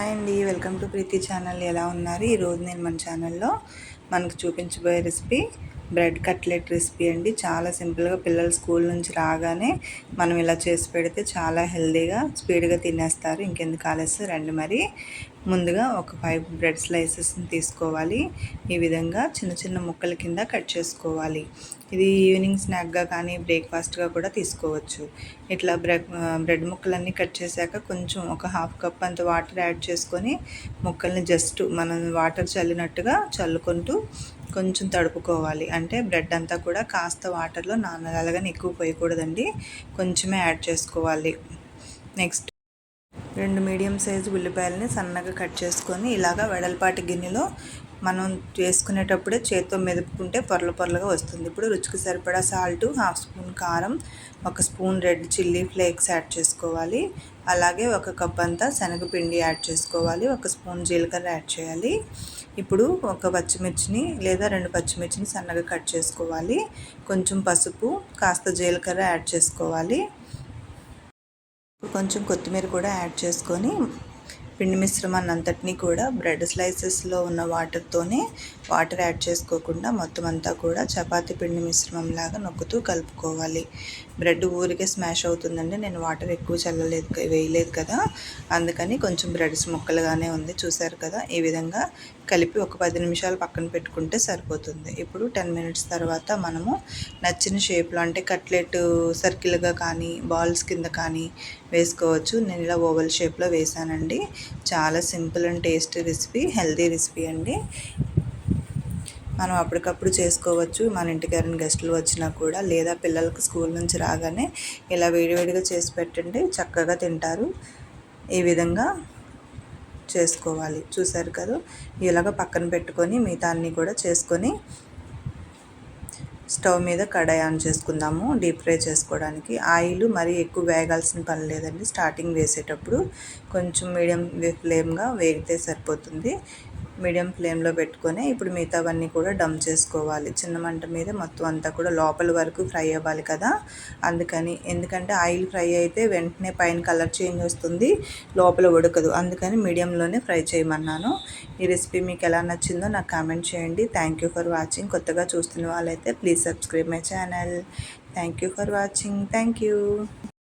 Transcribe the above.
Hi అండి, welcome to Preethi channel. ఎలా ఉన్నారు? ఈరోజు నేను మన ఛానల్లో మనకు చూపించబోయే రెసిపీ బ్రెడ్ కట్లెట్ రెసిపీ అండి. చాలా సింపుల్గా పిల్లలు స్కూల్ నుంచి రాగానే మనం ఇలా చేసి పెడితే చాలా హెల్తీగా స్పీడ్గా తినేస్తారు. ఇంకెందుకు ఆలస్యం, రండి. మరి ముందుగా ఒక 5 బ్రెడ్ స్లైసెస్ని తీసుకోవాలి. ఈ విధంగా చిన్న చిన్న ముక్కల కింద కట్ చేసుకోవాలి. ఇది ఈవినింగ్ స్నాక్గా కానీ బ్రేక్ఫాస్ట్గా కూడా తీసుకోవచ్చు. ఇట్లా బ్రెడ్ ముక్కలన్నీ కట్ చేశాక కొంచెం ఒక హాఫ్ కప్ అంత వాటర్ యాడ్ చేసుకొని ముక్కల్ని జస్ట్ మనం వాటర్ చల్లినట్టుగా చల్లుకుంటూ కొంచెం తడుపుకోవాలి. అంటే బ్రెడ్ అంతా కూడా కాస్త వాటర్లో నానలాగానే ఎక్కువ పోయకూడదండి, కొంచెమే యాడ్ చేసుకోవాలి. నెక్స్ట్ 2 మీడియం సైజు ఉల్లిపాయలని సన్నగా కట్ చేసుకొని ఇలాగా వెడల్పాటి గిన్నెలో మనం చేసుకునేటప్పుడే చేత్తో మెదుపుకుంటే పొరల పొరలుగా వస్తుంది. ఇప్పుడు రుచికి సరిపడా సాల్టు, హాఫ్ స్పూన్ కారం, 1 spoon red chilli flakes add చేసుకోవాలి. అలాగే 1 కప్ అంతా శనగపిండి యాడ్ చేసుకోవాలి. 1 స్పూన్ జీలకర్ర యాడ్ చేయాలి. ఇప్పుడు 1 పచ్చిమిర్చిని లేదా 2 పచ్చిమిర్చిని సన్నగా కట్ చేసుకోవాలి. కొంచెం పసుపు, కాస్త జీలకర్ర యాడ్ చేసుకోవాలి. కొంచెం కొత్తిమీర కూడా యాడ్ చేసుకొని పిండి మిశ్రమాన్ని అంతటినీ కూడా బ్రెడ్ స్లైసెస్లో ఉన్న వాటర్తోనే, వాటర్ యాడ్ చేసుకోకుండా మొత్తం అంతా కూడా చపాతీ పిండి మిశ్రమం లాగా నొక్కుతూ కలుపుకోవాలి. బ్రెడ్ ఊరికే స్మాష్ అవుతుందండి, నేను వాటర్ ఎక్కువ వేయలేదు కదా, అందుకని కొంచెం బ్రెడ్స్ ముక్కలుగానే ఉంది. చూసారు కదా, ఈ విధంగా కలిపి ఒక 10 నిమిషాలు పక్కన పెట్టుకుంటే సరిపోతుంది. ఇప్పుడు 10 మినిట్స్ తర్వాత మనము నచ్చిన షేప్లో, అంటే కట్లెట్ సర్కిల్గా కానీ బాల్స్ కింద కానీ వేసుకోవచ్చు. నేను ఇలా ఓవల్ షేప్లో వేసానండి. చాలా simple and tasty recipe, healthy recipe అండి. మనం అప్పటికప్పుడు చేసుకోవచ్చు. మన ఇంటికి ఎవరైనా గెస్టులు వచ్చినా కూడా, లేదా పిల్లలకు స్కూల్ నుంచి రాగానే ఇలా వేడివేడిగా చేసి పెట్టండి, చక్కగా తింటారు. ఈ విధంగా చేసుకోవాలి. చూసారు కదా, ఇలాగ పక్కన పెట్టుకొని మిగతా అన్నీ కూడా చేసుకొని స్టవ్ మీద కడాయి ఆన్ చేసుకుందాము డీప్ ఫ్రై చేసుకోవడానికి. ఆయిల్ మరీ ఎక్కువ వేగాల్సిన పని లేదండి. స్టార్టింగ్ వేసేటప్పుడు కొంచెం మీడియం ఫ్లేమ్గా వేగితే సరిపోతుంది. మీడియం ఫ్లేమ్లో పెట్టుకొని ఇప్పుడు మిగతావన్నీ కూడా డమ్ చేసుకోవాలి. చిన్న మంట మీద మొత్తం అంతా కూడా లోపల వరకు ఫ్రై అవ్వాలి కదా, అందుకని. ఎందుకంటే ఆయిల్ ఫ్రై అయితే వెంటనే పైన కలర్ చేంజ్ వస్తుంది, లోపల ఉడకదు. అందుకని మీడియంలోనే ఫ్రై చేయమన్నాను. ఈ రెసిపీ మీకు ఎలా నచ్చిందో నాకు కామెంట్ చేయండి. Thank you for watching. కొత్తగా చూస్తున్న వాళ్ళైతే please subscribe my channel. Thank you for watching. Thank you.